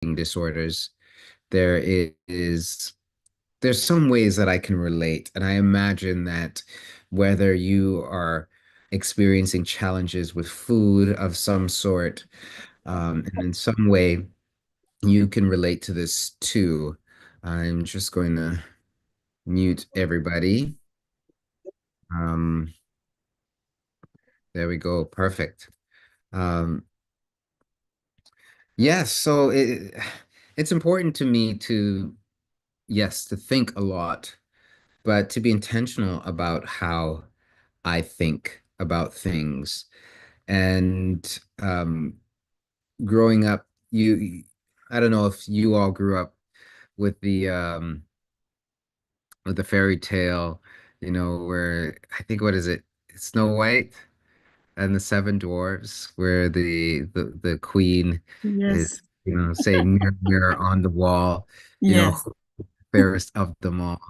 disorders, there is there's some ways that I can relate, and I imagine that whether you are experiencing challenges with food of some sort, and in some way you can relate to this too. I'm just going to mute everybody. Um, there we go. Perfect. Um, yes, so it's important to me to, yes, to think a lot, but to be intentional about how I think about things. And growing up, I don't know if you all grew up with the fairy tale, where I think, what is it? Snow White and the Seven Dwarfs, where the queen is, Yes, saying mirror, mirror on the wall, yes, who's fairest of them all.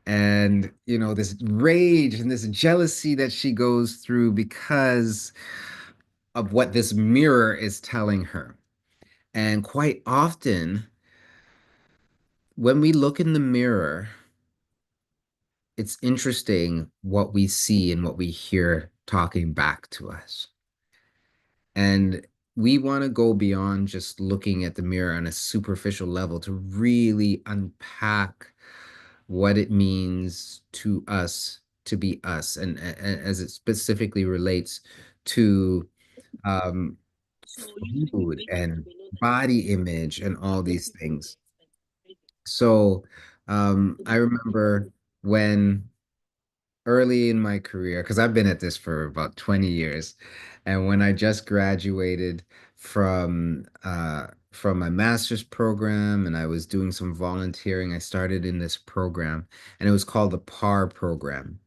And, this rage and this jealousy that she goes through because of what this mirror is telling her. And quite often, when we look in the mirror, it's interesting what we see and what we hear talking back to us. And we want to go beyond just looking at the mirror on a superficial level to really unpack what it means to us to be us, and as it specifically relates to um, food and body image and all these things. So I remember when early in my career, because I've been at this for about 20 years, and when I just graduated from my master's program and I was doing some volunteering, I started in this program, and it was called the PAR program.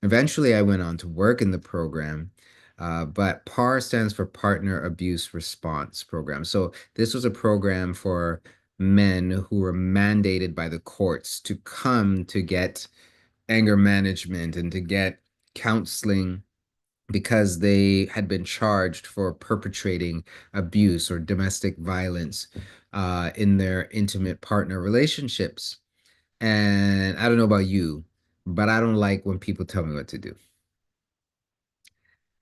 Eventually, I went on to work in the program. But PAR stands for Partner Abuse Response Program. So this was a program for men who were mandated by the courts to come to get anger management and to get counseling because they had been charged for perpetrating abuse or domestic violence in their intimate partner relationships. And I don't know about you, but I don't like when people tell me what to do.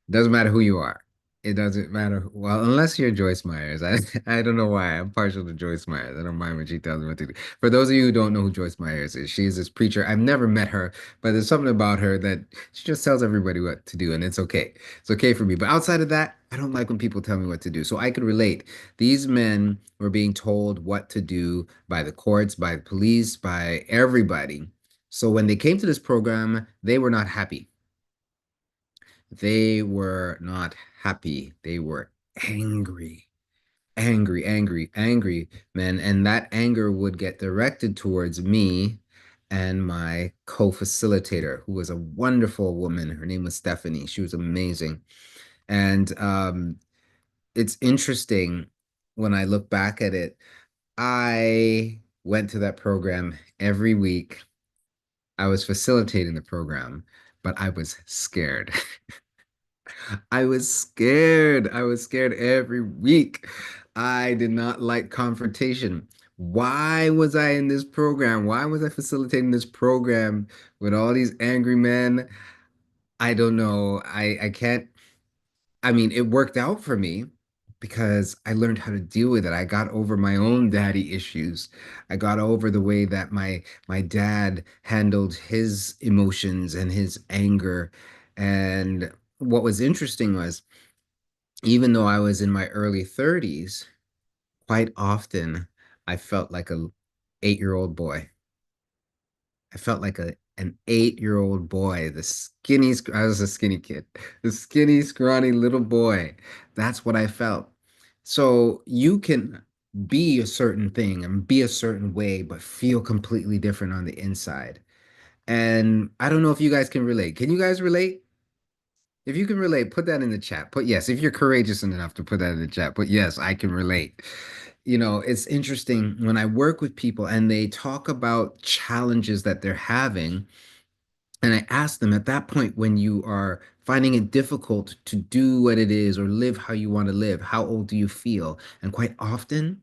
Doesn't matter who you are. It doesn't matter. Well, unless you're Joyce Myers. I don't know why. I'm partial to Joyce Myers. I don't mind when she tells me what to do. For those of you who don't know who Joyce Myers is, she is this preacher. I've never met her, but there's something about her that she just tells everybody what to do, and it's okay. It's okay for me. But outside of that, I don't like when people tell me what to do. So I could relate. These men were being told what to do by the courts, by the police, by everybody. So when they came to this program, they were not happy. They were not happy. They were angry, angry, angry, angry, man. And that anger would get directed towards me and my co-facilitator, who was a wonderful woman. Her name was Stephanie. She was amazing. And it's interesting when I look back at it. I went to that program every week. I was facilitating the program, but I was scared. I was scared. I was scared every week. I did not like confrontation. Why was I in this program? Why was I facilitating this program with all these angry men? I don't know. I can't. I mean, it worked out for me because I learned how to deal with it. I got over my own daddy issues. I got over the way that my dad handled his emotions and his anger. And what was interesting was, even though I was in my early 30s, quite often I felt like a 8-year-old boy. I felt like an 8-year-old boy, I was a skinny kid, the skinny, scrawny little boy. That's what I felt. So you can be a certain thing and be a certain way, but feel completely different on the inside. And I don't know if you guys can relate. Can you guys relate? If you can relate, put that in the chat. Put yes, if you're courageous enough to put that in the chat. But yes, I can relate. It's interesting when I work with people and they talk about challenges that they're having, and I ask them at that point, when you are finding it difficult to do what it is or live how you want to live, how old do you feel? And quite often,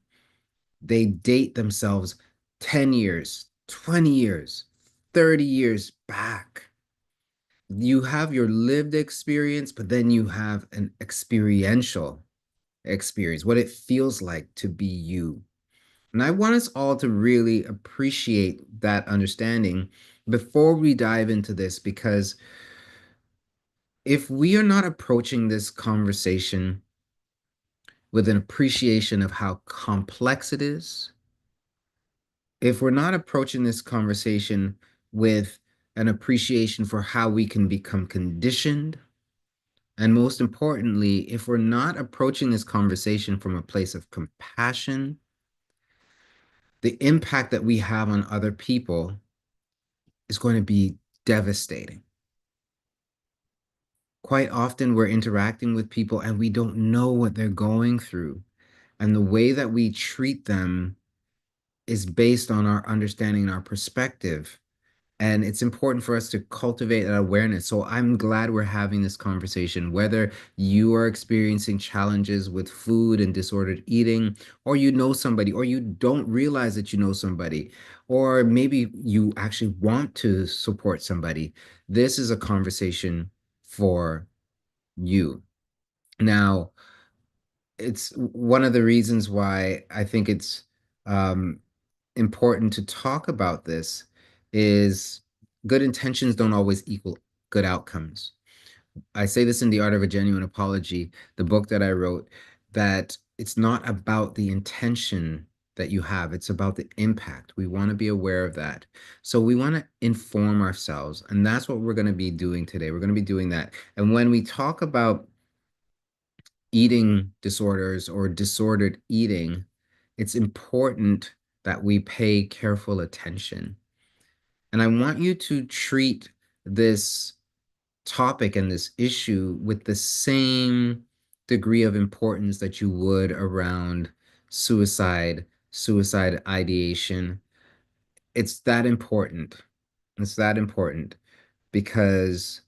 They date themselves 10 years, 20 years, 30 years back. You have your lived experience, but then you have an experiential experience, what it feels like to be you. And I want us all to really appreciate that understanding before we dive into this, because if we are not approaching this conversation with an appreciation of how complex it is, if we're not approaching this conversation with an appreciation for how we can become conditioned, and most importantly, if we're not approaching this conversation from a place of compassion, the impact that we have on other people is going to be devastating. Quite often, we're interacting with people and we don't know what they're going through. And the way that we treat them is based on our understanding and our perspective. And it's important for us to cultivate that awareness. So I'm glad we're having this conversation, whether you are experiencing challenges with food and disordered eating, or you know somebody, or you don't realize that you know somebody, or maybe you actually want to support somebody. This is a conversation for you. Now, it's one of the reasons why I think it's um, important to talk about this is good intentions don't always equal good outcomes. I say this in The Art of a Genuine Apology, the book that I wrote, that it's not about the intention that you have, it's about the impact. We want to be aware of that. So we want to inform ourselves, and that's what we're going to be doing today. We're going to be doing that. And when we talk about eating disorders or disordered eating, it's important that we pay careful attention. And I want you to treat this topic and this issue with the same degree of importance that you would around suicide, suicide ideation. It's that important. It's that important because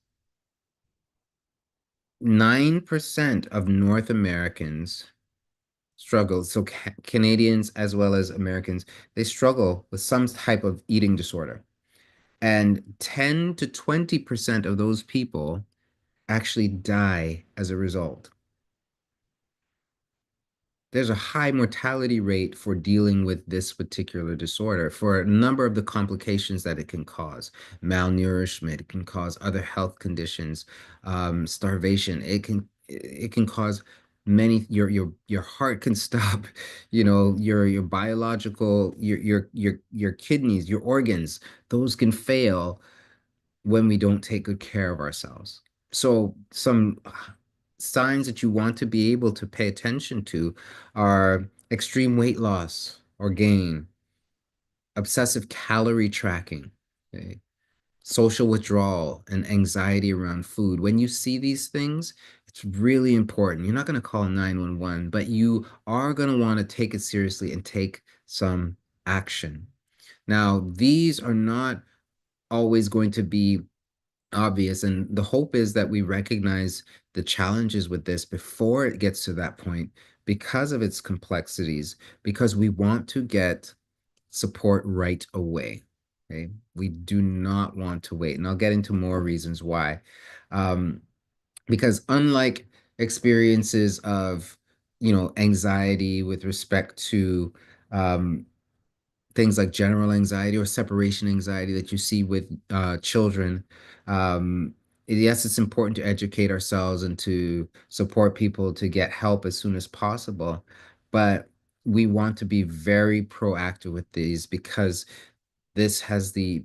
9% of North Americans struggle. So Canadians as well as Americans, they struggle with some type of eating disorder. And 10 to 20% of those people actually die as a result. There's a high mortality rate for dealing with this particular disorder for a number of the complications that it can cause. Malnourishment, it can cause other health conditions, starvation. It can cause many. Your heart can stop. Your biological your kidneys, your organs. Those can fail when we don't take good care of ourselves. So some signs that you want to be able to pay attention to are extreme weight loss or gain, obsessive calorie tracking, okay, social withdrawal, and anxiety around food. When you see these things, it's really important. You're not going to call 911, but you are going to want to take it seriously and take some action. Now, these are not always going to be obvious. And the hope is that we recognize the challenges with this before it gets to that point because of its complexities, because we want to get support right away. Okay. We do not want to wait. And I'll get into more reasons why. Um, because unlike experiences of, anxiety with respect to um, things like general anxiety or separation anxiety that you see with children. Yes, it's important to educate ourselves and to support people to get help as soon as possible, but we want to be very proactive with these because this has the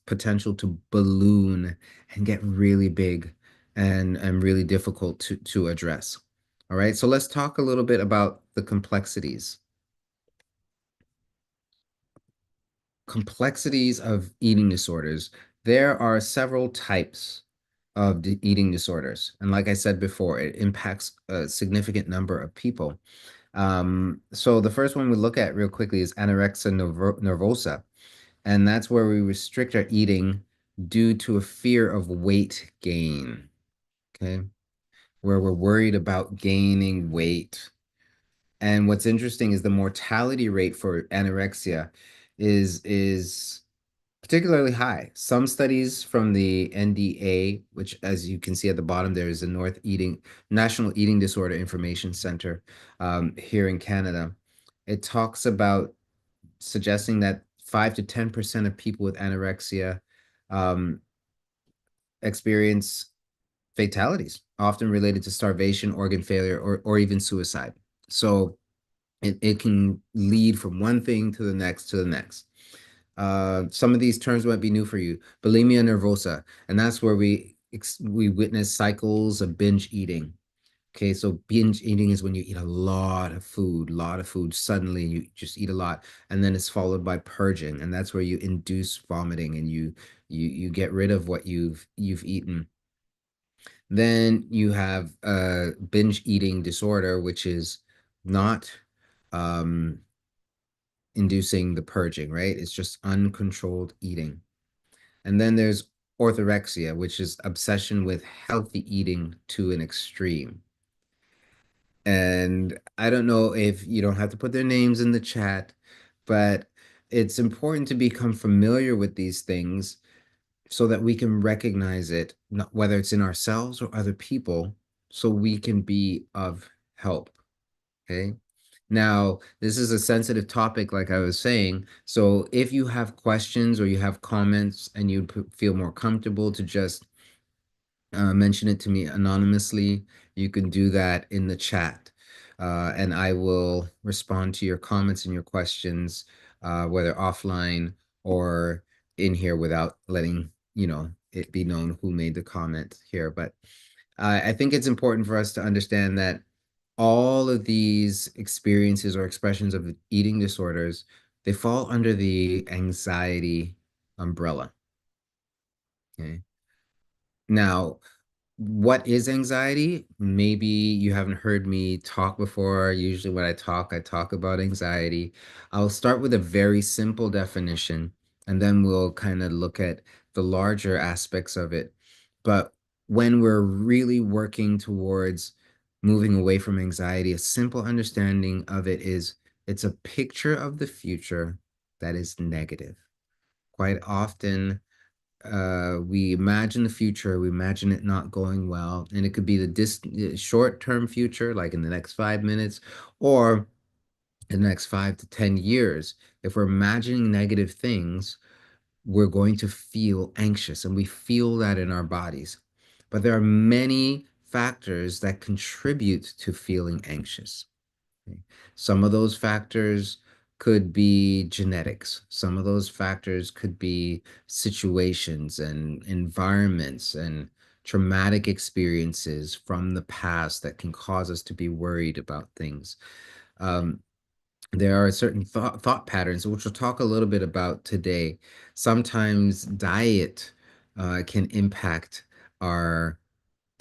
potential to balloon and get really big and really difficult to address. All right, so let's talk a little bit about the complexities of eating disorders. There are several types of eating disorders. And like I said before, it impacts a significant number of people. So the first one we look at real quickly is anorexia nervosa. And that's where we restrict our eating due to a fear of weight gain. Okay. Where we're worried about gaining weight. And what's interesting is the mortality rate for anorexia is particularly high. Some studies from the NDA, which as you can see at the bottom, there is a National Eating Disorder Information Center here in Canada. It talks about suggesting that 5 to 10% of people with anorexia um, experience fatalities, often related to starvation, organ failure, or even suicide. So it can lead from one thing to the next to the next. Some of these terms might be new for you. Bulimia nervosa, and that's where we witness cycles of binge eating. Okay, so binge eating is when you eat a lot of food suddenly, you just eat a lot, and then it's followed by purging, and that's where you induce vomiting and you get rid of what you've eaten. Then you have binge eating disorder, which is not um, inducing the purging, right? It's just uncontrolled eating. And then there's orthorexia, which is obsession with healthy eating to an extreme. And I don't know if you don't have to put their names in the chat, but it's important to become familiar with these things so that we can recognize it, whether it's in ourselves or other people, so we can be of help. Okay. Now, this is a sensitive topic, like I was saying. So if you have questions or you have comments and you feel more comfortable to just mention it to me anonymously, you can do that in the chat. And I will respond to your comments and your questions, whether offline or in here without letting, it be known who made the comment here. But I think it's important for us to understand that all of these experiences or expressions of eating disorders, they fall under the anxiety umbrella. Okay. Now, what is anxiety? Maybe you haven't heard me talk before. Usually, when I talk about anxiety. I'll start with a very simple definition, and then we'll kind of look at the larger aspects of it. But when we're really working towards moving away from anxiety, a simple understanding of it is it's a picture of the future that is negative. Quite often, we imagine the future, we imagine it not going well, and it could be the short-term future, like in the next 5 minutes, or the next 5 to 10 years. If we're imagining negative things, we're going to feel anxious, and we feel that in our bodies. But there are many factors that contribute to feeling anxious. Okay. Some of those factors could be genetics. Some of those factors could be situations and environments and traumatic experiences from the past that can cause us to be worried about things. Um, there are certain thought patterns, which we'll talk a little bit about today. Sometimes diet can impact our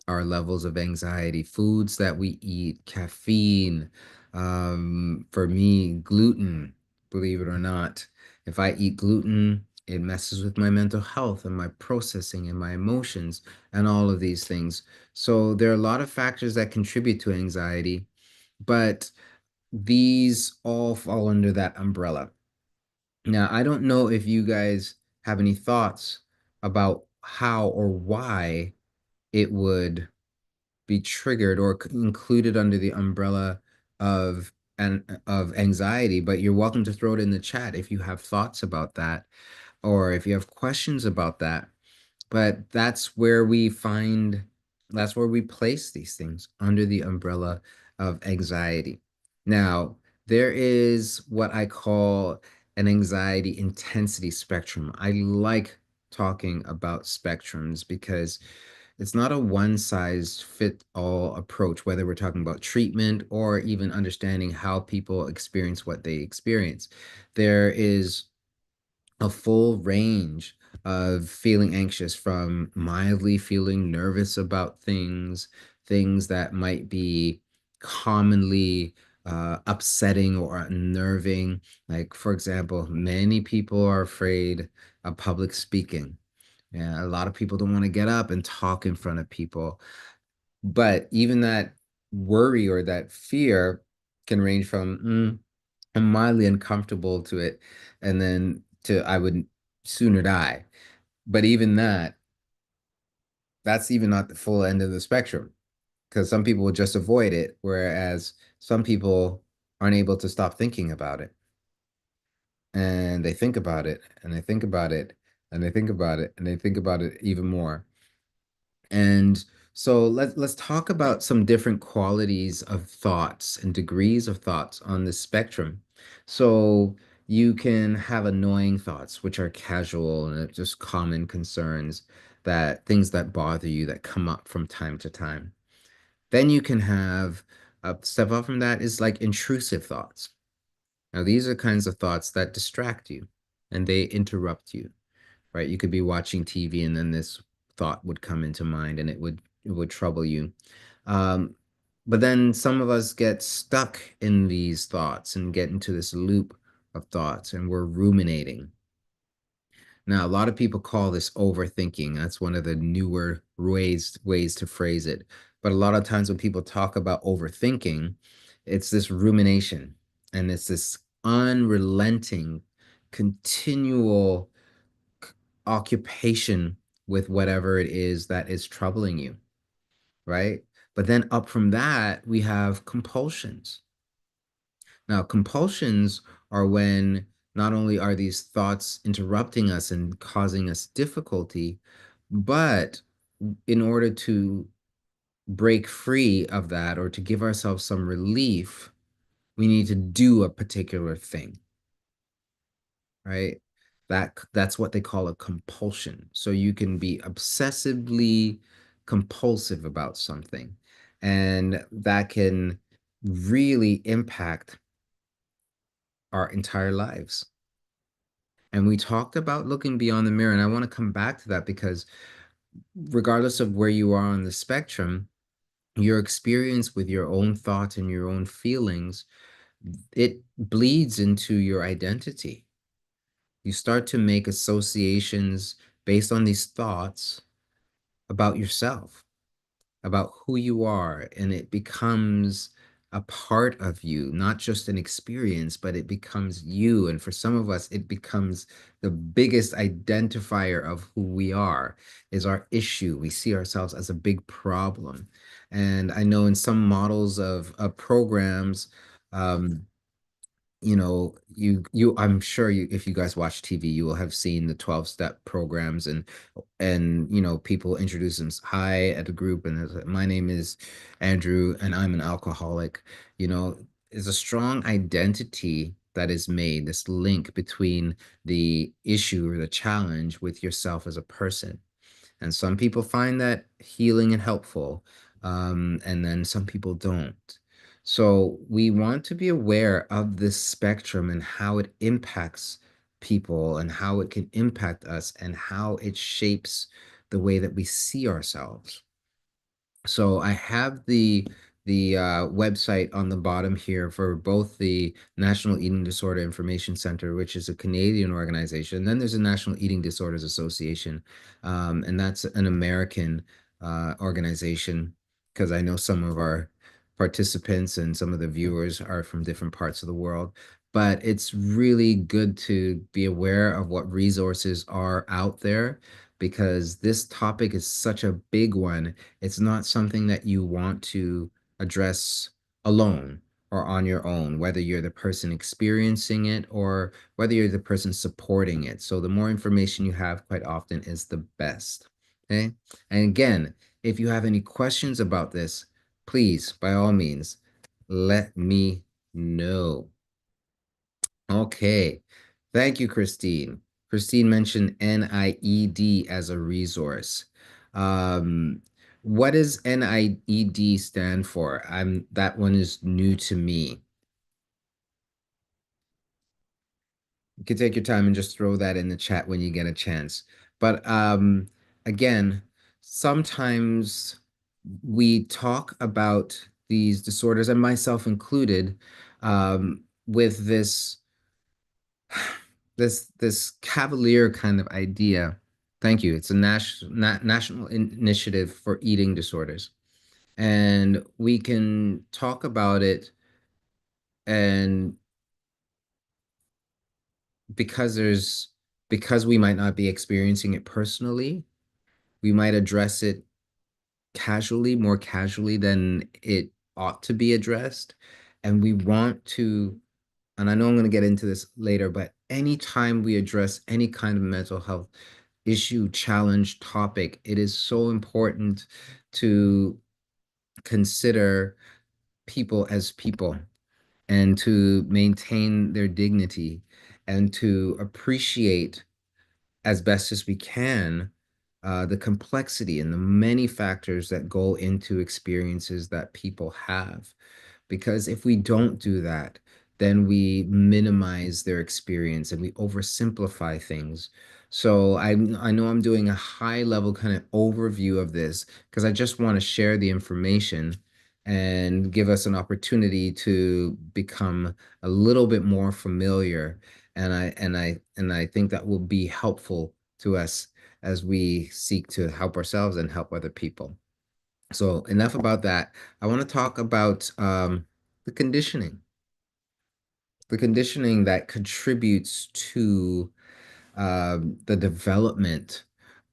our levels of anxiety, foods that we eat, caffeine, for me, gluten, believe it or not. If I eat gluten, it messes with my mental health and my processing and my emotions and all of these things. So there are a lot of factors that contribute to anxiety, but these all fall under that umbrella. Now, I don't know if you guys have any thoughts about how or why it would be triggered or included under the umbrella of of anxiety, but you're welcome to throw it in the chat if you have thoughts about that or if you have questions about that. But that's where we place these things under the umbrella of anxiety. Now, there is what I call an anxiety intensity spectrum. I like talking about spectrums because it's not a one size fit all approach, whether we're talking about treatment or even understanding how people experience what they experience. There is a full range of feeling anxious from mildly feeling nervous about things, things that might be commonly upsetting or unnerving. Like, for example, many people are afraid of public speaking. Yeah, a lot of people don't want to get up and talk in front of people. But even that worry or that fear can range from I'm mildly uncomfortable to it, and then to I would sooner die. But even that's even not the full end of the spectrum, because some people will just avoid it, whereas some people aren't able to stop thinking about it. And they think about it, and they think about it, and they think about it, and they think about it even more. And so let's talk about some different qualities of thoughts and degrees of thoughts on the spectrum. So you can have annoying thoughts, which are casual and just common concerns, that things that bother you that come up from time to time. Then you can have a step up from that is like intrusive thoughts. Now these are kinds of thoughts that distract you and they interrupt you, right? You could be watching TV and then this thought would come into mind and it would trouble you. Um, but then some of us get stuck in these thoughts and get into this loop of thoughts and we're ruminating. Now, a lot of people call this overthinking. That's one of the newer ways to phrase it. But a lot of times when people talk about overthinking, it's this rumination and it's this unrelenting, continual occupation with whatever it is that is troubling you, right? But then up from that, we have compulsions. Now, compulsions are when not only are these thoughts interrupting us and causing us difficulty, but in order to break free of that or to give ourselves some relief, we need to do a particular thing, right? That's what they call a compulsion. So you can be obsessively compulsive about something, and that can really impact our entire lives. And we talked about looking beyond the mirror, and I want to come back to that because regardless of where you are on the spectrum, your experience with your own thoughts and your own feelings, it bleeds into your identity. You start to make associations based on these thoughts about yourself, about who you are, and it becomes a part of you, not just an experience, but it becomes you. And for some of us, it becomes the biggest identifier of who we are, is our issue. We see ourselves as a big problem. And I know in some models of programs, um, I'm sure if you guys watch TV, you will have seen the 12-step programs and people introduce them hi at the group and it's like, my name is Andrew and I'm an alcoholic. You know, is a strong identity that is made, this link between the issue or the challenge with yourself as a person. And some people find that healing and helpful, and then some people don't. So we want to be aware of this spectrum and how it impacts people and how it can impact us and how it shapes the way that we see ourselves. So I have the website on the bottom here for both the National Eating Disorder Information Center, which is a Canadian organization. Then there's a National Eating Disorders Association, and that's an American organization because I know some of our participants and some of the viewers are from different parts of the world. But it's really good to be aware of what resources are out there because this topic is such a big one. It's not something that you want to address alone or on your own, whether you're the person experiencing it or whether you're the person supporting it. So the more information you have, quite often, is the best. Okay. And again, if you have any questions about this, please, by all means, let me know. Okay. Thank you, Christine. Christine mentioned NIED as a resource. Um, what does NIED stand for? That one is new to me. You can take your time and just throw that in the chat when you get a chance. But again, sometimes we talk about these disorders, and myself included, with this cavalier kind of idea. Thank you. It's a national initiative for eating disorders. And we can talk about it And because there's because we might not be experiencing it personally, we might address it casually, more casually than it ought to be addressed. And we want to, and I know I'm going to get into this later, but anytime we address any kind of mental health issue, challenge, topic, it is so important to consider people as people and to maintain their dignity and to appreciate as best as we can the complexity and the many factors that go into experiences that people have. Because if we don't do that, then we minimize their experience and we oversimplify things. So I know I'm doing a high level kind of overview of this because I just want to share the information and give us an opportunity to become a little bit more familiar. And I think that will be helpful to us as we seek to help ourselves and help other people. So enough about that. I want to talk about the conditioning, the conditioning that contributes to the development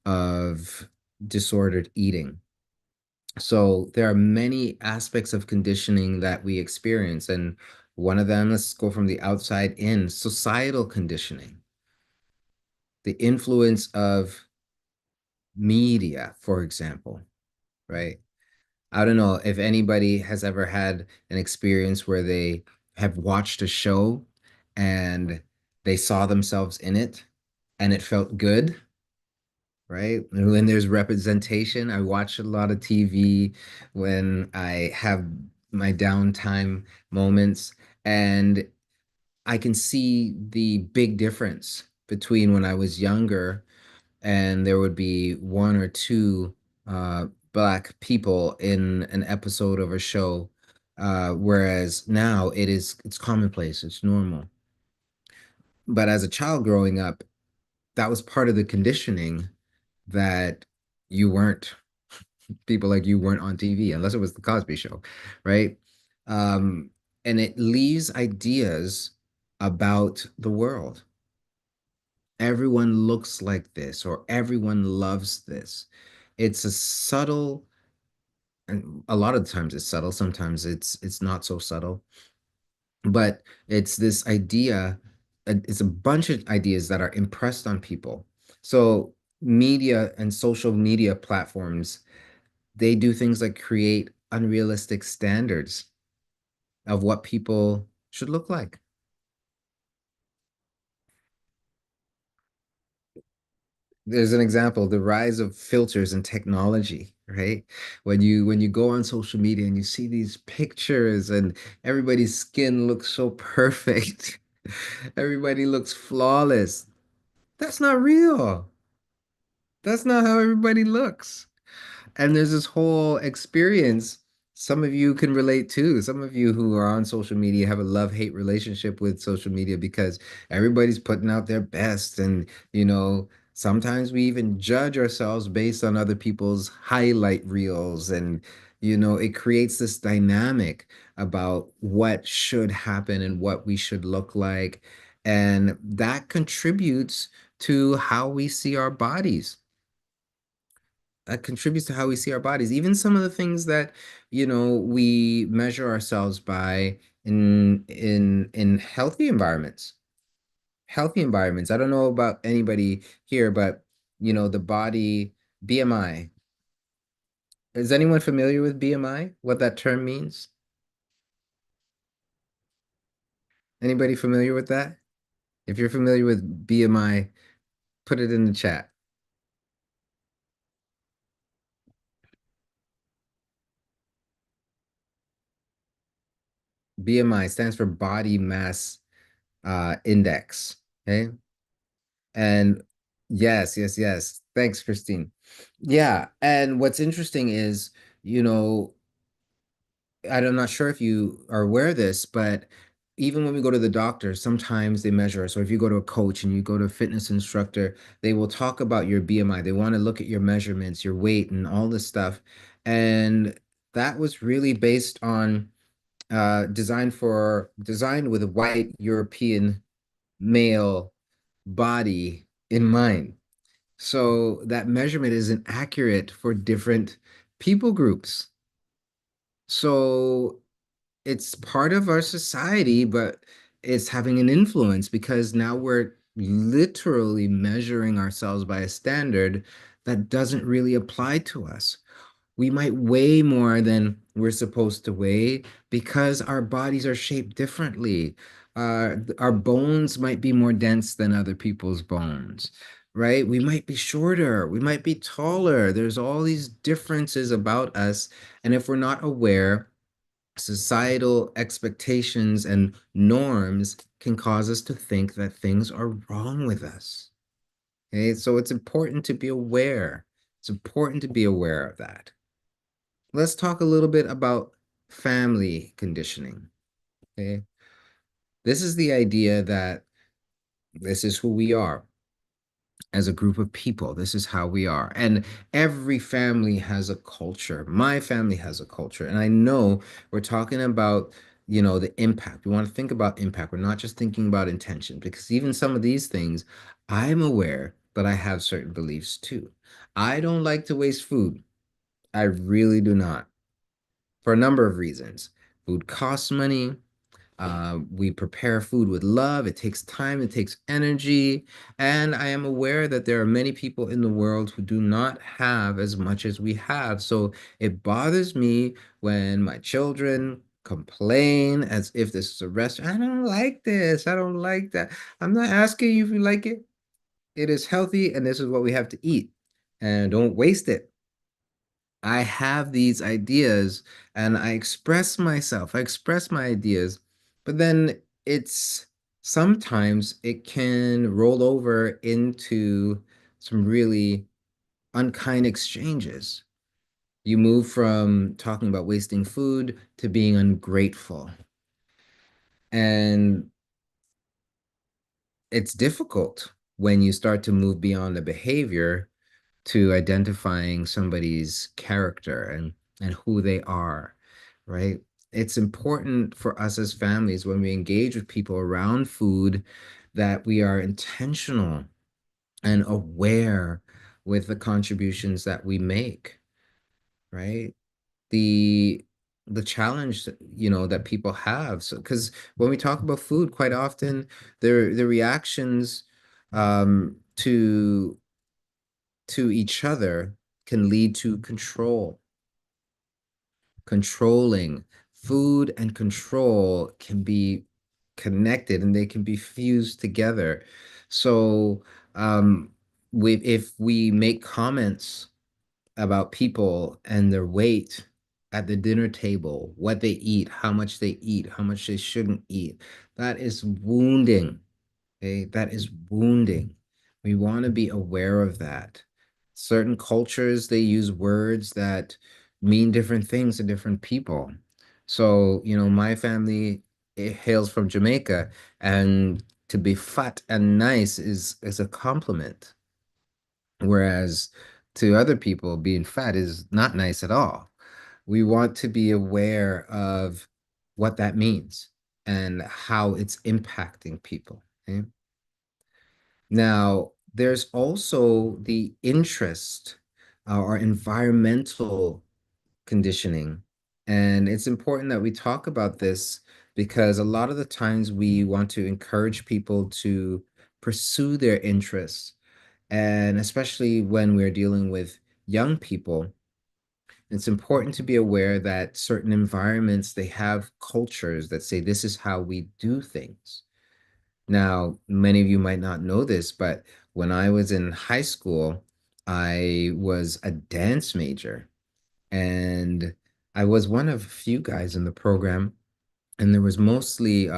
of disordered eating. So there are many aspects of conditioning that we experience, and one of them, let's go from the outside in, societal conditioning, the influence of media, for example, right? I don't know if anybody has ever had an experience where they have watched a show and they saw themselves in it and it felt good, right? And when there's representation, I watch a lot of TV when I have my downtime moments, and I can see the big difference between when I was younger and there would be one or two black people in an episode of a show, whereas now it's commonplace, it's normal. But as a child growing up, that was part of the conditioning that you weren't people like you weren't on TV unless it was the Cosby Show, right? Um, and it leaves ideas about the world. Everyone looks like this or everyone loves this. It's a subtle, and a lot of times it's subtle, sometimes it's not so subtle, but it's this idea, it's a bunch of ideas that are impressed on people. So media and social media platforms, they do things like create unrealistic standards of what people should look like. There's an example, the rise of filters and technology, right? When you go on social media and you see these pictures and everybody's skin looks so perfect, everybody looks flawless. That's not real. That's not how everybody looks. And there's this whole experience some of you can relate to. Some of you who are on social media have a love-hate relationship with social media because everybody's putting out their best. And, sometimes we even judge ourselves based on other people's highlight reels. And, it creates this dynamic about what should happen and what we should look like. And that contributes to how we see our bodies. That contributes to how we see our bodies. Even some of the things that, we measure ourselves by in healthy environments. Healthy environments. I don't know about anybody here, but the body BMI. Is anyone familiar with BMI? What that term means? Anybody familiar with that? If you're familiar with BMI, put it in the chat. BMI stands for body mass index. Okay. And yes, yes, yes. Thanks, Christine. Yeah. And what's interesting is, you know, I'm not sure if you are aware of this, but even when we go to the doctor, sometimes they measure us. So if you go to a coach and you go to a fitness instructor, they will talk about your BMI. They want to look at your measurements, your weight, and all this stuff. And that was really based on designed with a white European male body in mind. So that measurement isn't accurate for different people groups. So it's part of our society, but it's having an influence because now we're literally measuring ourselves by a standard that doesn't really apply to us. We might weigh more than we're supposed to weigh because our bodies are shaped differently. Our bones might be more dense than other people's bones, right? We might be shorter, we might be taller. There's all these differences about us. And if we're not aware, societal expectations and norms can cause us to think that things are wrong with us. Okay, so it's important to be aware. It's important to be aware of that. Let's talk a little bit about family conditioning. Okay. This is the idea that this is who we are as a group of people. This is how we are. And every family has a culture. My family has a culture. And I know we're talking about, the impact. We want to think about impact. We're not just thinking about intention, because even some of these things, I'm aware that I have certain beliefs too. I don't like to waste food. I really do not, for a number of reasons. Food costs money. We prepare food with love. It takes time, it takes energy. And I am aware that there are many people in the world who do not have as much as we have. So it bothers me when my children complain as if this is a restaurant. I don't like this. I don't like that. I'm not asking you if you like it. It is healthy, and this is what we have to eat. And don't waste it. I have these ideas and I express myself, I express my ideas, but then it's sometimes it can roll over into some really unkind exchanges. You move from talking about wasting food to being ungrateful. And it's difficult when you start to move beyond the behavior to identifying somebody's character and who they are, right? It's important for us as families when we engage with people around food that we are intentional and aware with the contributions that we make, right? The the challenge that people have. So because when we talk about food, quite often the reactions to each other can lead to controlling. Food and control can be connected and they can be fused together. So, if we make comments about people and their weight at the dinner table, what they eat, how much they shouldn't eat, that is wounding. Okay, that is wounding. We want to be aware of that. Certain cultures, they use words that mean different things to different people. So, my family, it hails from Jamaica, and to be fat and nice is a compliment. Whereas to other people, being fat is not nice at all. We want to be aware of what that means and how it's impacting people. Okay? Now, there's also the interest or environmental conditioning. And it's important that we talk about this because a lot of the times we want to encourage people to pursue their interests. And especially when we're dealing with young people, it's important to be aware that certain environments, they have cultures that say this is how we do things. Now, many of you might not know this, but when I was in high school, I was a dance major and I was one of a few guys in the program, and there was mostly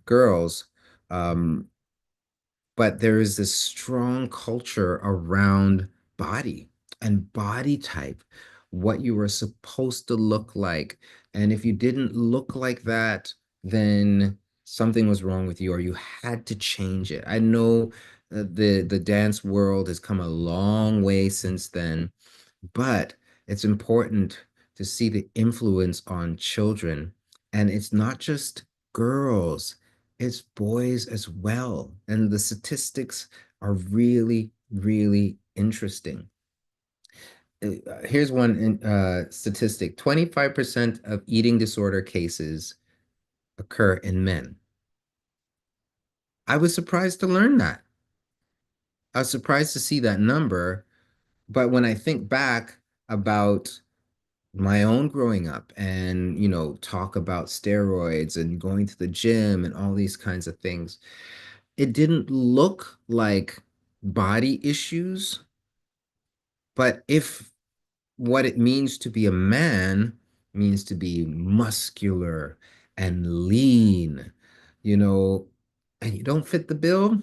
girls. Um, but there is this strong culture around body and body type, what you were supposed to look like. And if you didn't look like that, then something was wrong with you or you had to change it. I know the dance world has come a long way since then, but it's important to see the influence on children And it's not just girls, it's boys as well. And the statistics are really, really interesting. Here's one statistic: 25% of eating disorder cases occur in men. I was surprised to learn that. I was surprised to see that number. But when I think back about my own growing up and, talk about steroids and going to the gym and all these kinds of things, it didn't look like body issues, but if what it means to be a man means to be muscular and lean, you know, and you don't fit the bill,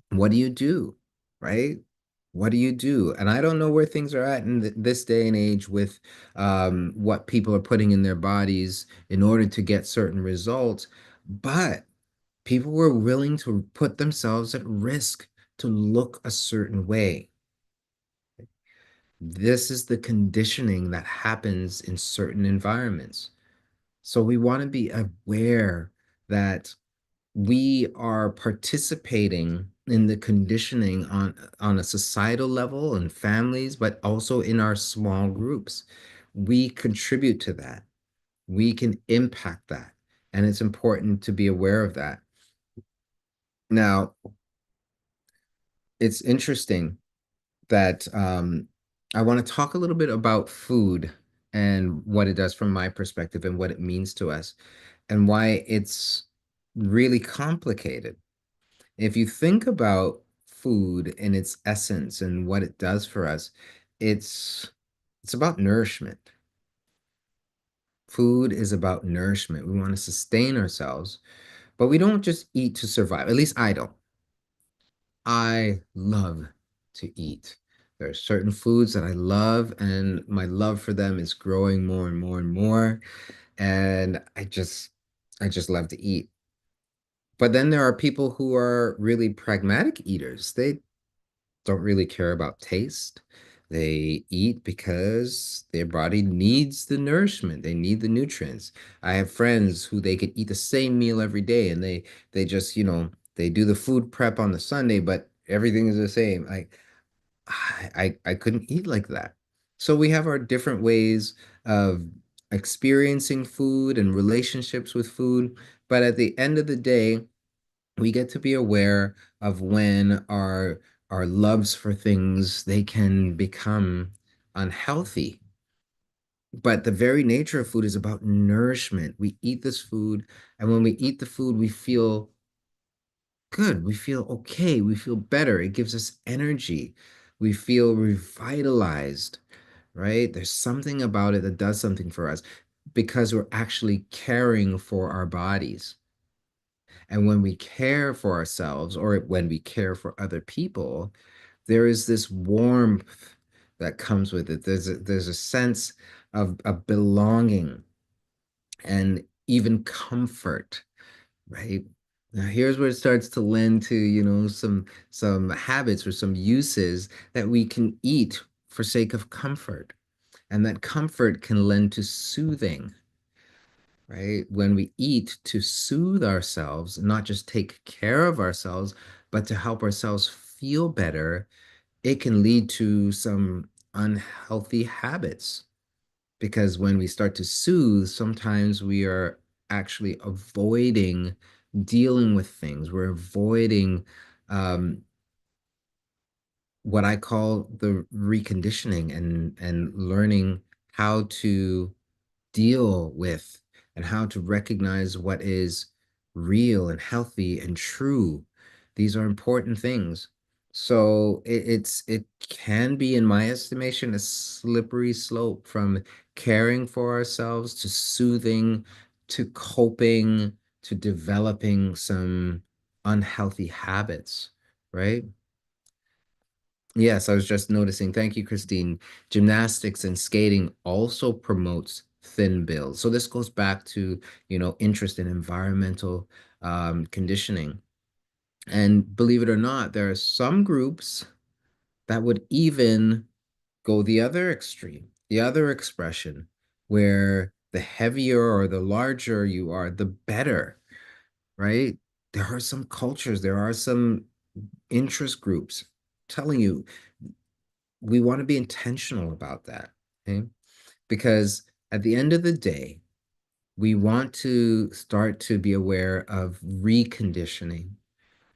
what do you do? Right? What do you do? And I don't know where things are at in this day and age with what people are putting in their bodies in order to get certain results, but people were willing to put themselves at risk to look a certain way. This is the conditioning that happens in certain environments. So we want to be aware that we are participating in the conditioning on a societal level and families, but also in our small groups. We contribute to that. We can impact that. And it's important to be aware of that. Now, it's interesting that I want to talk a little bit about food and what it does from my perspective and what it means to us and why it's really complicated. If you think about food in its essence and what it does for us, it's it's about nourishment. Food is about nourishment. We want to sustain ourselves, but we don't just eat to survive. At least I don't. I love to eat. There are certain foods that I love, and my love for them is growing more and more and more. And I just love to eat. But then there are people who are really pragmatic eaters. They don't really care about taste. They eat because their body needs the nourishment. They need the nutrients. I have friends who they could eat the same meal every day and they just, they do the food prep on the Sunday, but everything is the same. I couldn't eat like that. So we have our different ways of experiencing food and relationships with food, but at the end of the day, we get to be aware of when our loves for things they can become unhealthy. But the very nature of food is about nourishment. We eat this food, and when we eat the food, we feel good. We feel okay. We feel better. It gives us energy. We feel revitalized, right? There's something about it that does something for us because we're actually caring for our bodies. And when we care for ourselves or when we care for other people, there is this warmth that comes with it. There's a sense of belonging and even comfort, right? Now here's where it starts to lend to, some habits or some uses that we can eat for sake of comfort. And that comfort can lend to soothing, right? When we eat to soothe ourselves, not just take care of ourselves, but to help ourselves feel better, it can lead to some unhealthy habits. Because when we start to soothe, sometimes we are actually avoiding dealing with things. We're avoiding um, what I call the reconditioning and learning how to deal with and how to recognize what is real and healthy and true. These are important things. So it can be, in my estimation, a slippery slope from caring for ourselves to soothing to coping to developing some unhealthy habits, right? Yes, I was just noticing. Thank you, Christine. Gymnastics and skating also promotes thin builds. So this goes back to, interest in environmental conditioning. And believe it or not, there are some groups that would even go the other extreme, the other expression, where The heavier or the larger you are, the better, right? There are some cultures, there are some interest groups telling you we want to be intentional about that. Okay? Because at the end of the day, we want to start to be aware of reconditioning,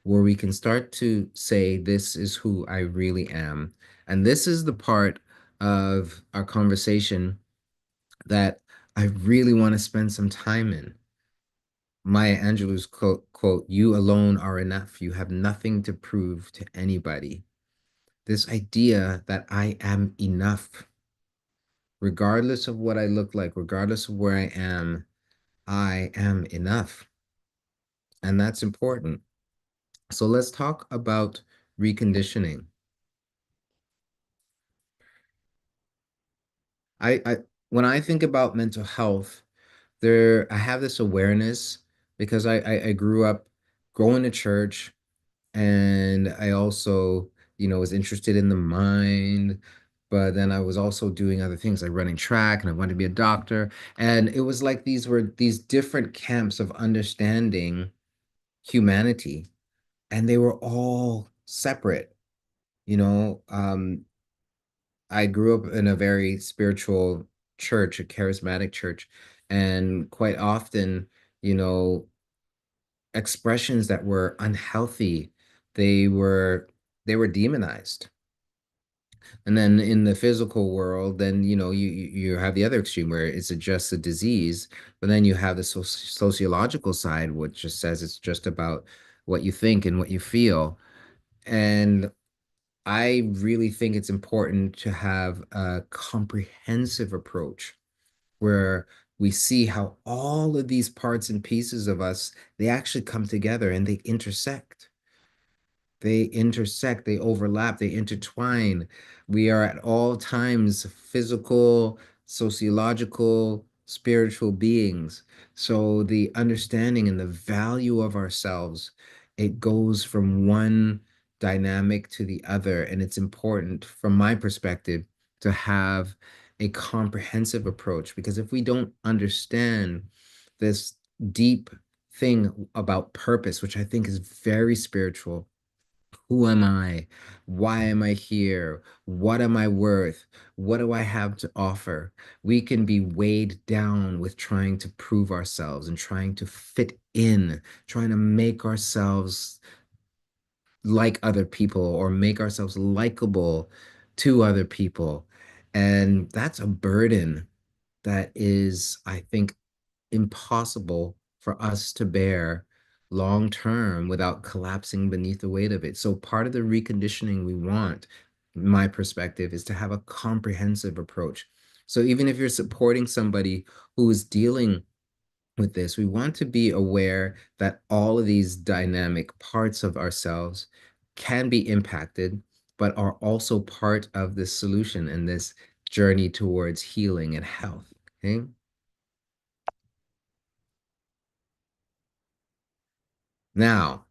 where we can start to say, this is who I really am. And this is the part of our conversation that I really want to spend some time in. Maya Angelou's quote, you alone are enough. You have nothing to prove to anybody. This idea that I am enough, regardless of what I look like, regardless of where I am enough. And that's important. So let's talk about reconditioning. I when I think about mental health, I have this awareness because I grew up going to church, and I also, was interested in the mind, but then I was also doing other things like running track, and I wanted to be a doctor. And it was like these were these different camps of understanding humanity, and they were all separate. You know, I grew up in a very spiritual church, a charismatic church, and quite often, you know, expressions that were unhealthy, they were they were demonized. And then in the physical world, then you have the other extreme where it's just a disease, but then you have the sociological side, which just says it's just about what you think and what you feel. And I really think it's important to have a comprehensive approach where we see how all of these parts and pieces of us, they actually come together and they intersect. They overlap, they intertwine. We are at all times physical, sociological, spiritual beings. So the understanding and the value of ourselves, it goes from one dynamic to the other. And it's important, from my perspective, to have a comprehensive approach, because if we don't understand this deep thing about purpose, which I think is very spiritual, who am I? Why am I here? What am I worth? What do I have to offer? We can be weighed down with trying to prove ourselves and trying to fit in, trying to make ourselves like other people or make ourselves likable to other people. And that's a burden that is, I think, impossible for us to bear long term without collapsing beneath the weight of it. So part of the reconditioning we want, my perspective, is to have a comprehensive approach. So even if you're supporting somebody who is dealing with this, we want to be aware that all of these dynamic parts of ourselves can be impacted, but are also part of this solution and this journey towards healing and health. Okay. Now,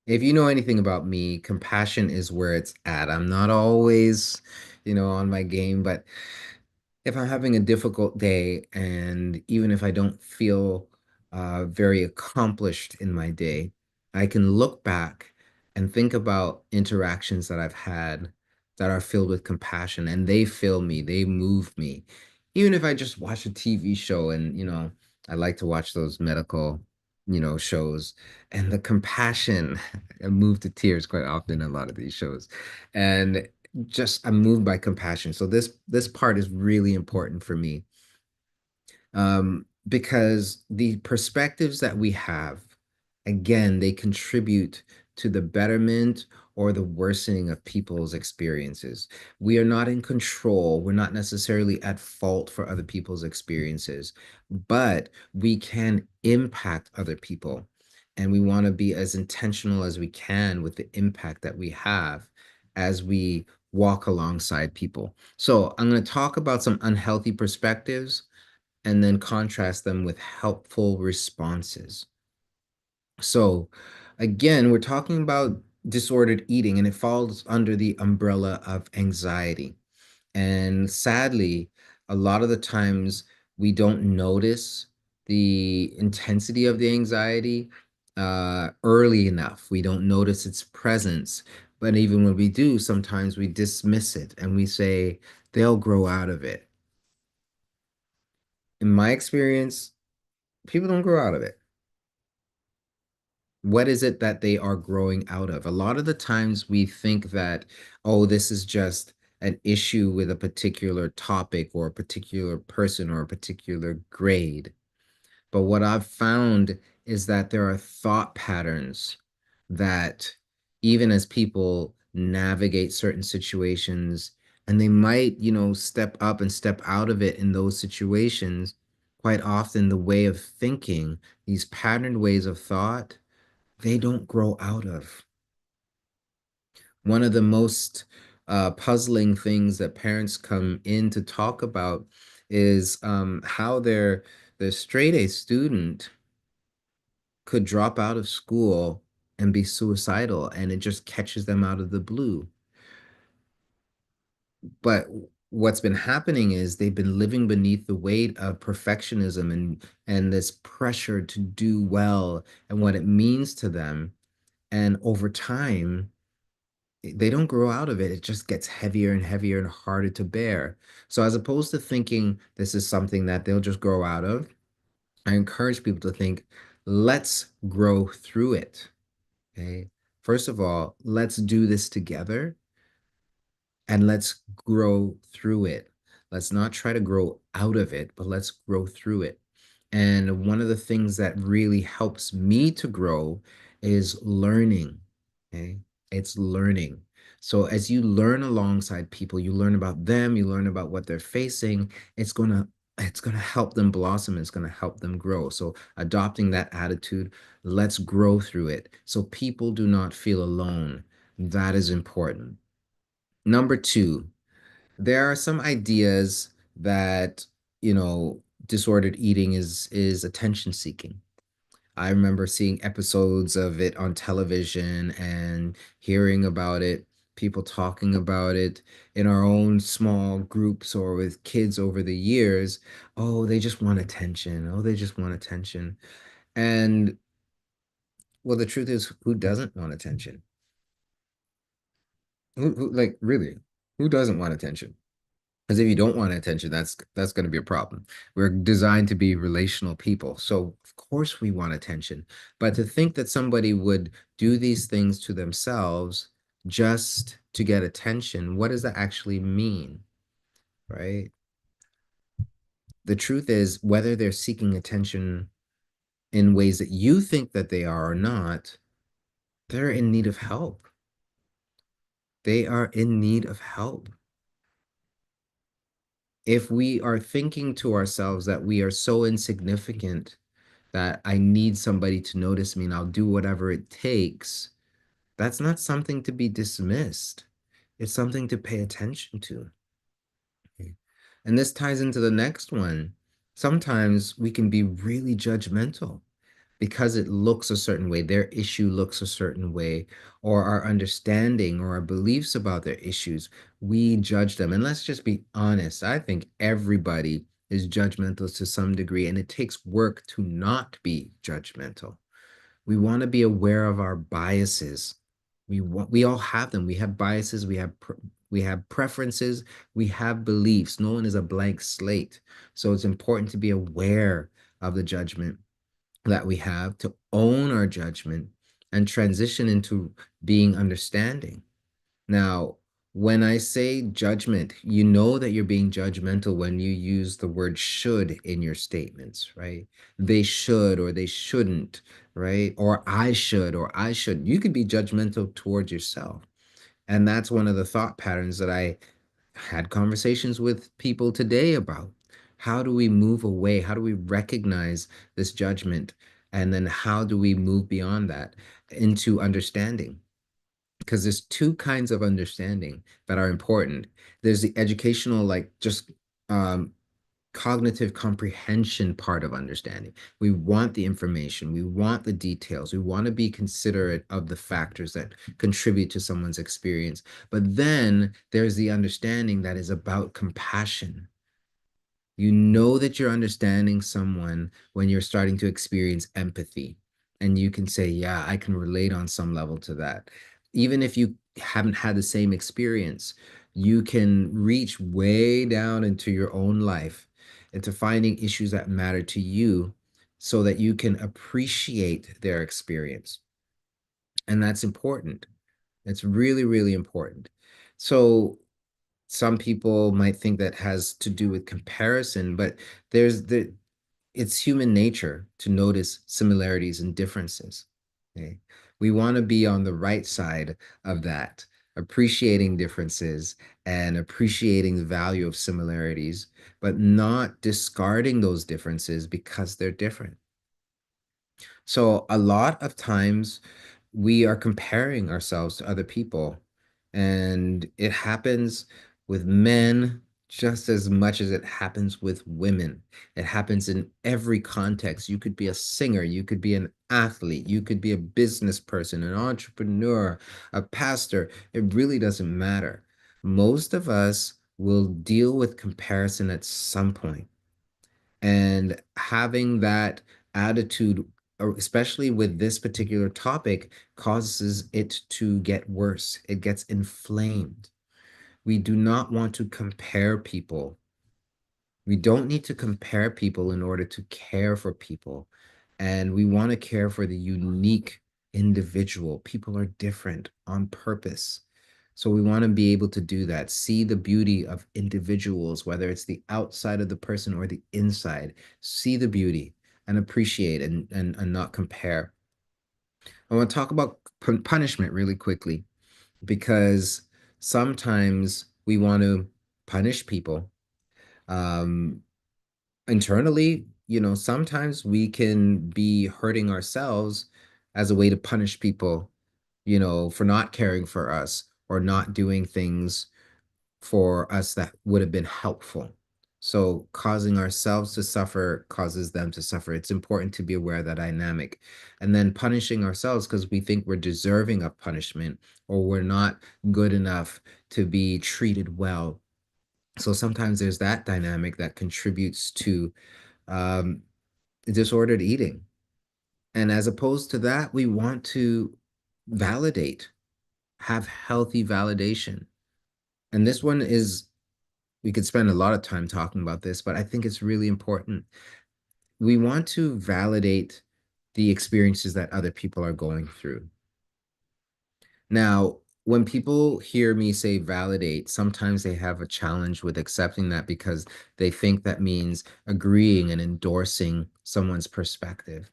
if you know anything about me, compassion is where it's at. I'm not always, on my game, but if I'm having a difficult day, and even if I don't feel very accomplished in my day, I can look back and think about interactions that I've had that are filled with compassion, and they fill me, they move me. Even if I just watch a TV show, and, I like to watch those medical, shows, and the compassion, I move to tears quite often in a lot of these shows. And just I'm moved by compassion. So this part is really important for me, because the perspectives that we have, again, they contribute to the betterment or the worsening of people's experiences. We are not in control. We're not necessarily at fault for other people's experiences, but we can impact other people. And we want to be as intentional as we can with the impact that we have as we walk alongside people. So I'm going to talk about some unhealthy perspectives and then contrast them with helpful responses. So, again, we're talking about disordered eating, and it falls under the umbrella of anxiety. And sadly, a lot of the times We don't notice the intensity of the anxiety early enough. We don't notice its presence. But even when we do, sometimes we dismiss it and we say, they'll grow out of it. In my experience, people don't grow out of it. What is it that they are growing out of? A lot of the times we think that, oh, this is just an issue with a particular topic or a particular person or a particular grade. But what I've found is that there are thought patterns that even as people navigate certain situations, and they might, step up and step out of it in those situations, quite often the way of thinking, these patterned ways of thought, they don't grow out of. One of the most puzzling things that parents come in to talk about is how their straight A student could drop out of school and be suicidal, and it just catches them out of the blue. But what's been happening is they've been living beneath the weight of perfectionism and this pressure to do well and what it means to them. And over time, they don't grow out of it. It just gets heavier and heavier and harder to bear. So as opposed to thinking this is something that they'll just grow out of, I encourage people to think, let's grow through it. Okay. First of all, let's do this together and let's grow through it. Let's not try to grow out of it, but let's grow through it. And one of the things that really helps me to grow is learning. Okay. It's learning. So as you learn alongside people, you learn about them, you learn about what they're facing, it's gonna help them blossom, it's gonna help them grow. So adopting that attitude, let's grow through it. So people do not feel alone. That is important. Number two, there are some ideas that, disordered eating is attention seeking. I remember seeing episodes of it on television and hearing about it, people talking about it in our own small groups or with kids over the years. Oh, they just want attention. Oh, they just want attention. And well, the truth is, who doesn't want attention? Like, really, who doesn't want attention? Because if you don't want attention, that's going to be a problem. We're designed to be relational people. So of course we want attention. But to think that somebody would do these things to themselves just to get attention, what does that actually mean? Right? The truth is, whether they're seeking attention in ways that you think that they are or not, they're in need of help. They are in need of help. If we are thinking to ourselves that we are so insignificant that I need somebody to notice me and I'll do whatever it takes, that's not something to be dismissed. It's something to pay attention to. Okay. And this ties into the next one. Sometimes we can be really judgmental because it looks a certain way, their issue looks a certain way, or our understanding or our beliefs about their issues, we judge them. And let's just be honest, I think everybody is judgmental to some degree, and it takes work to not be judgmental. We want to be aware of our biases. We all have them. We have biases, we have preferences, we have beliefs. No one is a blank slate. So it's important to be aware of the judgment that we have, to own our judgment and transition into being understanding. Now, when I say judgment, you know that you're being judgmental when you use the word should in your statements, right? They should or they shouldn't, right? Or I should or I should. You could be judgmental towards yourself. And that's one of the thought patterns that I had conversations with people today about. How do we move away? How do we recognize this judgment? And then how do we move beyond that into understanding? Because there's two kinds of understanding that are important. There's the educational, like just um, cognitive comprehension part of understanding. We want the information, we want the details, we want to be considerate of the factors that contribute to someone's experience. But then there's the understanding that is about compassion. You know that you're understanding someone when you're starting to experience empathy. And you can say, yeah, I can relate on some level to that. Even if you haven't had the same experience, you can reach way down into your own life, into finding issues that matter to you so that you can appreciate their experience. And that's important. It's really, really important. So some people might think that has to do with comparison, but it's human nature to notice similarities and differences. Okay. We want to be on the right side of that, appreciating differences and appreciating the value of similarities, but not discarding those differences because they're different. So a lot of times we are comparing ourselves to other people, and it happens with men just as much as it happens with women. It happens in every context. You could be a singer, you could be an athlete, you could be a business person, an entrepreneur, a pastor. It really doesn't matter. Most of us will deal with comparison at some point. And having that attitude, especially with this particular topic, causes it to get worse. It gets inflamed. We do not want to compare people. We don't need to compare people in order to care for people. And we want to care for the unique individual. People are different on purpose. So we want to be able to do that, see the beauty of individuals, whether it's the outside of the person or the inside, see the beauty and appreciate and not compare. I want to talk about punishment really quickly because sometimes we want to punish people. Um, Internally, sometimes we can be hurting ourselves as a way to punish people, for not caring for us or not doing things for us that would have been helpful. So causing ourselves to suffer causes them to suffer. It's important to be aware of that dynamic. And then punishing ourselves because we think we're deserving of punishment or we're not good enough to be treated well. So sometimes there's that dynamic that contributes to um, disordered eating. And as opposed to that, we want to validate, have healthy validation. And this one is, we could spend a lot of time talking about this, but I think it's really important. We want to validate the experiences that other people are going through. Now, when people hear me say validate, sometimes they have a challenge with accepting that because they think that means agreeing and endorsing someone's perspective.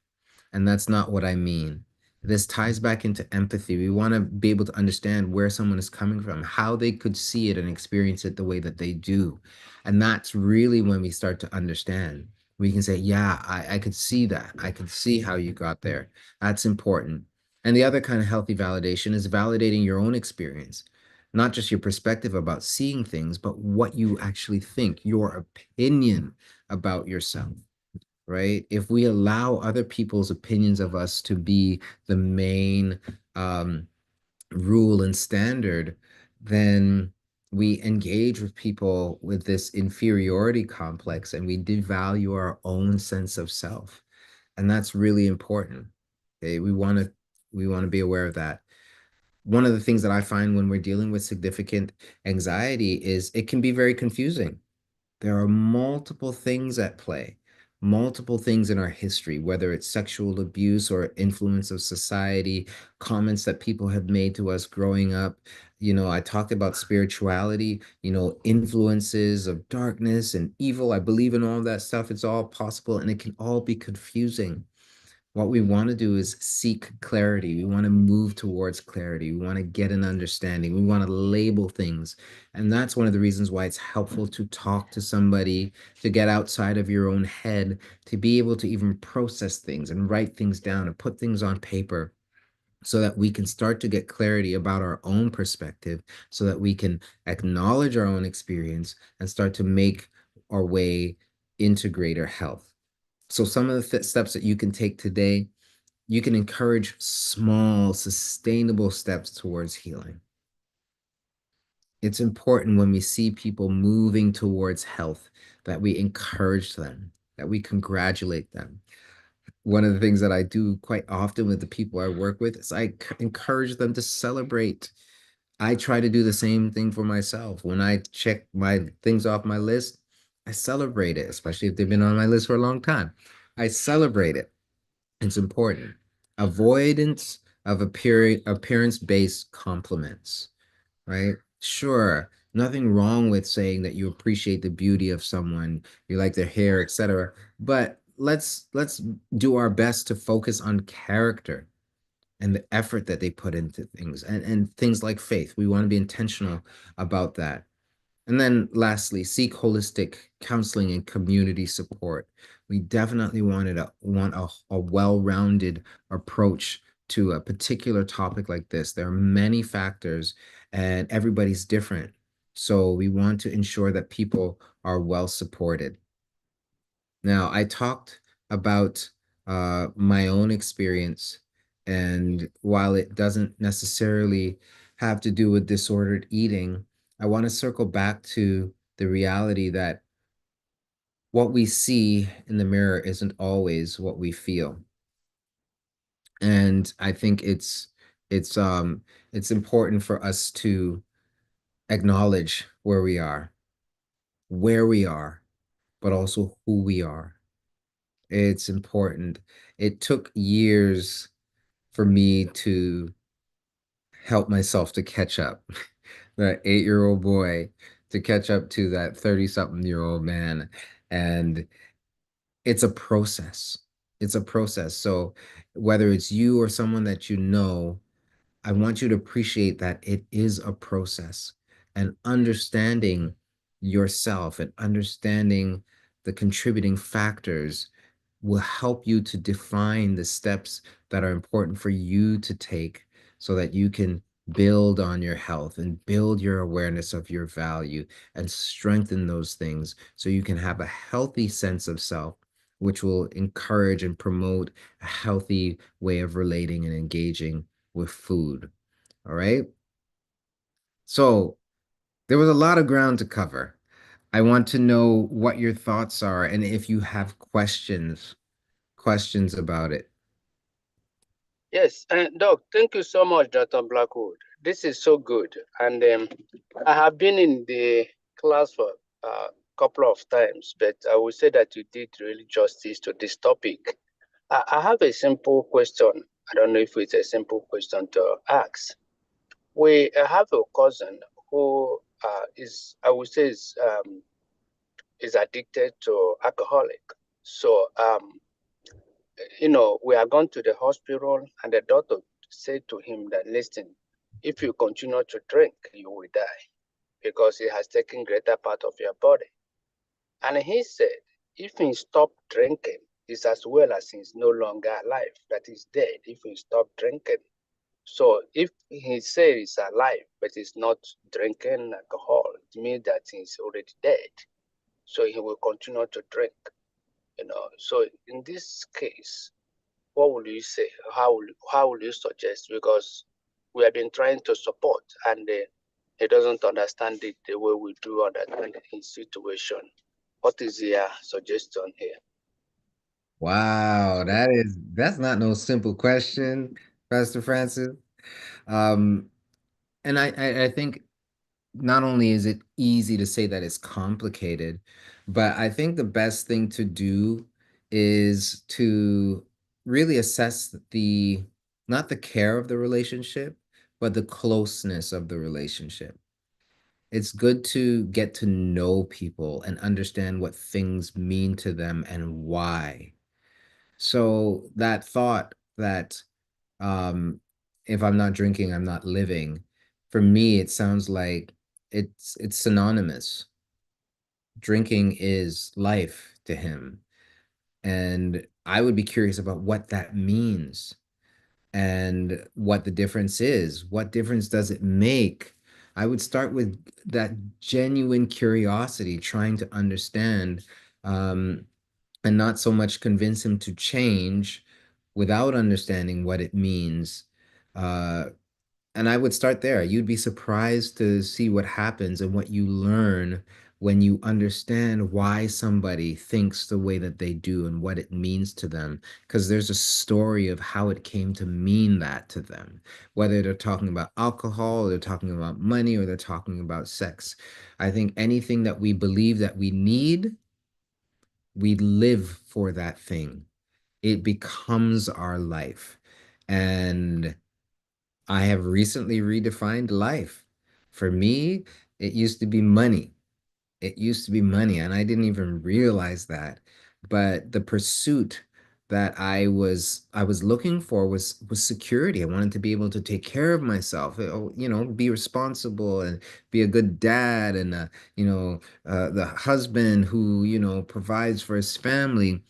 And that's not what I mean. This ties back into empathy. We want to be able to understand where someone is coming from, how they could see it and experience it the way that they do. And that's really when we start to understand. We can say, yeah, I could see that. I could see how you got there. That's important. And the other kind of healthy validation is validating your own experience, not just your perspective about seeing things, but what you actually think, your opinion about yourself, right? If we allow other people's opinions of us to be the main um, rule and standard, then we engage with people with this inferiority complex and we devalue our own sense of self. And that's really important. Okay, we want to be aware of that. One of the things that I find when we're dealing with significant anxiety is it can be very confusing. There are multiple things at play, multiple things in our history, whether it's sexual abuse or influence of society, comments that people have made to us growing up. I talked about spirituality, influences of darkness and evil. I believe in all that stuff. It's all possible and it can all be confusing. What we want to do is seek clarity. We want to move towards clarity. We want to get an understanding. We want to label things. And that's one of the reasons why it's helpful to talk to somebody, to get outside of your own head, to be able to even process things and write things down and put things on paper so that we can start to get clarity about our own perspective, so that we can acknowledge our own experience and start to make our way into greater health. So some of the steps that you can take today, you can encourage small, sustainable steps towards healing. It's important when we see people moving towards health that we encourage them, that we congratulate them. One of the things that I do quite often with the people I work with is encourage them to celebrate. I try to do the same thing for myself. When I check my things off my list, I celebrate it, especially if they've been on my list for a long time. I celebrate it. It's important. Avoidance of appearance-based compliments, right? Sure, nothing wrong with saying that you appreciate the beauty of someone, you like their hair, etc. But let's do our best to focus on character and the effort that they put into things and things like faith. We want to be intentional about that. And then lastly, seek holistic counseling and community support. We definitely want a well-rounded approach to a particular topic like this. There are many factors and everybody's different. So we want to ensure that people are well supported. Now, I talked about my own experience, and while it doesn't necessarily have to do with disordered eating, I want to circle back to the reality that what we see in the mirror isn't always what we feel. And I think it's it's important for us to acknowledge where we are, but also who we are. It's important. It took years for me to help myself to catch up. That 8-year-old boy to catch up to that 30-something-year-old man. And it's a process. It's a process. So whether it's you or someone that you know, I want you to appreciate that it is a process and understanding yourself and understanding the contributing factors will help you to define the steps that are important for you to take so that you can build on your health and build your awareness of your value and strengthen those things so you can have a healthy sense of self, which will encourage and promote a healthy way of relating and engaging with food. All right. So there was a lot of ground to cover. I want to know what your thoughts are and if you have questions about it. Yes, Doc, thank you so much, Dr. Blackwood. This is so good. And I have been in the class for a couple of times, but I would say that you did really justice to this topic. I have a simple question. I don't know if it's a simple question to ask. We have a cousin who I would say, is addicted to alcoholic. So, we are gone to the hospital, and the doctor said to him that, listen, if you continue to drink, you will die because it has taken greater part of your body. And he said, if he stop drinking, it's as well as he's no longer alive, that he's dead if he stop drinking. So if he says he's alive, but he's not drinking alcohol, it means that he's already dead. So he will continue to drink. So in this case, what would you say? How will you suggest? Because we have been trying to support, and he doesn't understand it the way we do understand his situation. What is your suggestion here? Wow, that's not no simple question, Pastor Francis. Um, and I think not only is it easy to say that it's complicated, but I think the best thing to do is to really assess the not the care of the relationship, but the closeness of the relationship. It's good to get to know people and understand what things mean to them and why. So that thought that um, if I'm not drinking, I'm not living, for me, it sounds like it's synonymous. Drinking is life to him. And I would be curious about what that means and what the difference is. What difference does it make? I would start with that genuine curiosity, trying to understand, um, and not so much convince him to change without understanding what it means. Uh, And I would start there. You'd be surprised to see what happens and what you learn when you understand why somebody thinks the way that they do and what it means to them. Because there's a story of how it came to mean that to them, whether they're talking about alcohol, or they're talking about money, or they're talking about sex. I think anything that we believe that we need, we live for that thing. It becomes our life. And I have recently redefined life. For me, it used to be money. It used to be money, and I didn't even realize that. But the pursuit that I was looking for was security. I wanted to be able to take care of myself, be responsible and be a good dad and the husband who, provides for his family.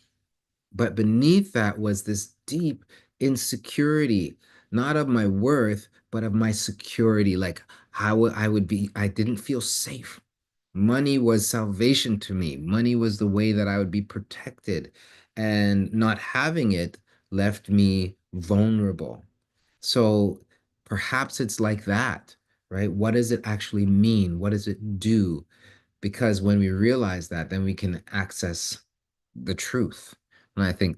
But beneath that was this deep insecurity, not of my worth, but of my security. Like how I would be, I didn't feel safe. Money was salvation to me. Money was the way that I would be protected. And not having it left me vulnerable. So perhaps it's like that, right? What does it actually mean? What does it do? Because when we realize that, then we can access the truth. And I think,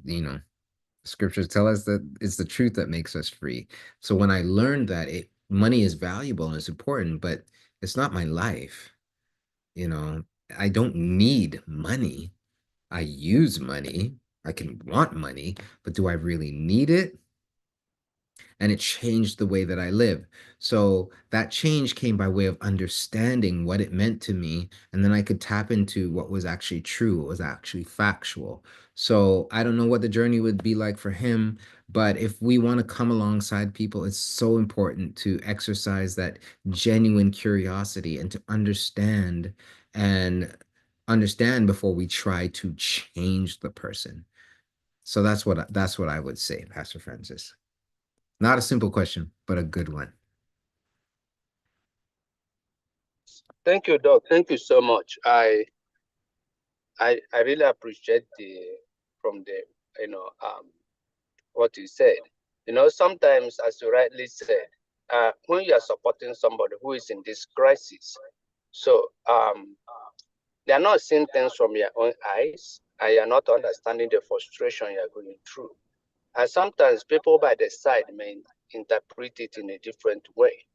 scriptures tell us that it's the truth that makes us free. So when I learned that money is valuable and it's important, but it's not my life, you know, I don't need money. I use money. I can want money, but do I really need it? And it changed the way that I live. So that change came by way of understanding what it meant to me. And then I could tap into what was actually true, what was actually factual. So I don't know what the journey would be like for him, but if we want to come alongside people, it's so important to exercise that genuine curiosity and to and understand before we try to change the person. So that's what I would say, Pastor Francis. Not a simple question, but a good one. Thank you, Doc. Thank you so much. I really appreciate from the you know what you said. Sometimes, as you rightly said, when you are supporting somebody who is in this crisis, so they are not seeing things from your own eyes, and you are not understanding the frustration you are going through. And sometimes people by the side may interpret it in a different way.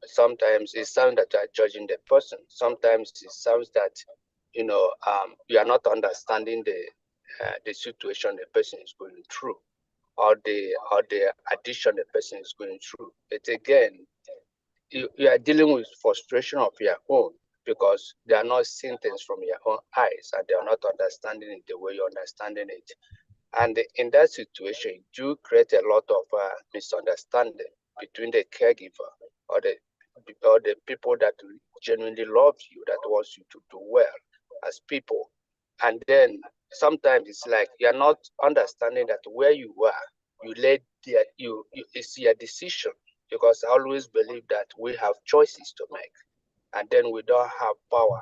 Sometimes it sounds that you are judging the person. Sometimes it sounds that you are not understanding the situation the person is going through, or the addiction the person is going through. But again, you are dealing with frustration of your own because they are not seeing things from your own eyes, and they are not understanding it the way you're understanding it. And in that situation, it do create a lot of misunderstanding between the caregiver or the people that genuinely love you, that wants you to do well as people. And then sometimes it's like you're not understanding that where you are, it's your decision. Because I always believe that we have choices to make, and then we don't have power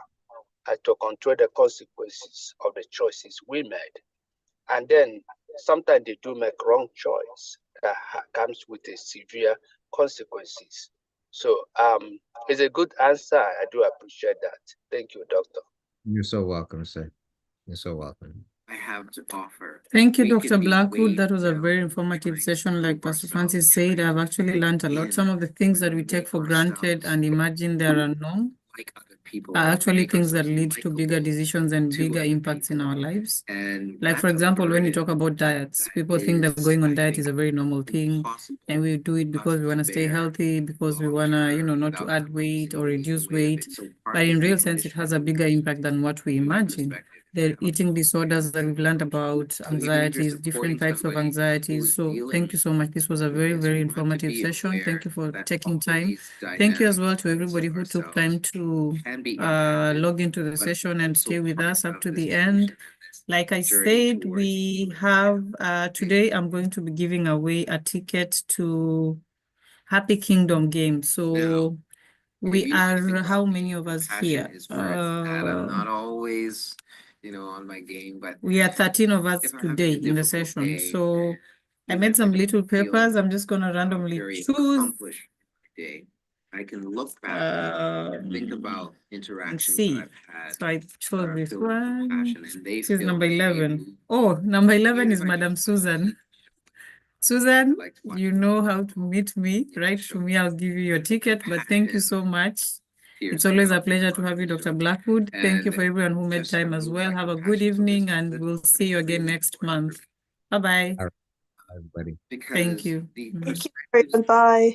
to control the consequences of the choices we made. And then sometimes they do make wrong choice that comes with a severe consequences. So it's a good answer. I do appreciate that. Thank you, Doctor. You're so welcome, sir. You're so welcome. I have to offer. Thank you, Dr. Blackwood. That was a very informative session. Like Pastor Francis said, I've actually learned a lot. Some of the things that we take for granted and imagine there are no like other people are actually things that lead to bigger decisions and bigger impacts in our lives. Like, for example, when you talk about diets, people think that going on diet is a very normal thing, and we do it because we want to stay healthy, because we want to, not to add weight or reduce weight. But in real sense, it has a bigger impact than what we imagine. The eating disorders that we've learned about, anxieties, different types of anxieties. So thank you so much. This was a very, very informative session. Thank you for taking time. Thank you as well to everybody who took time to log into the session and stay with us up to the end. Like I said, we have today I'm going to be giving away a ticket to Happy Kingdom game. So we are how many of us here? And I'm not always, on my game, but We are 13 of us today in the session. So I made some little papers. I'm just gonna randomly choose day, I can look back and think about interactions that I've had. So I chose this one. And they This is feel number the 11. Oh, number 11 is Even if I Madam just- Susan. Susan, Like what? you know how to meet me. Write to me, I'll give you your ticket. But thank you so much. It's always a pleasure to have you, Dr. Blackwood. Thank you for everyone who made time as well. Have a good evening, and we'll see you again next month. Bye-bye. All right, everybody. Thank you. Thank you, everyone. Bye.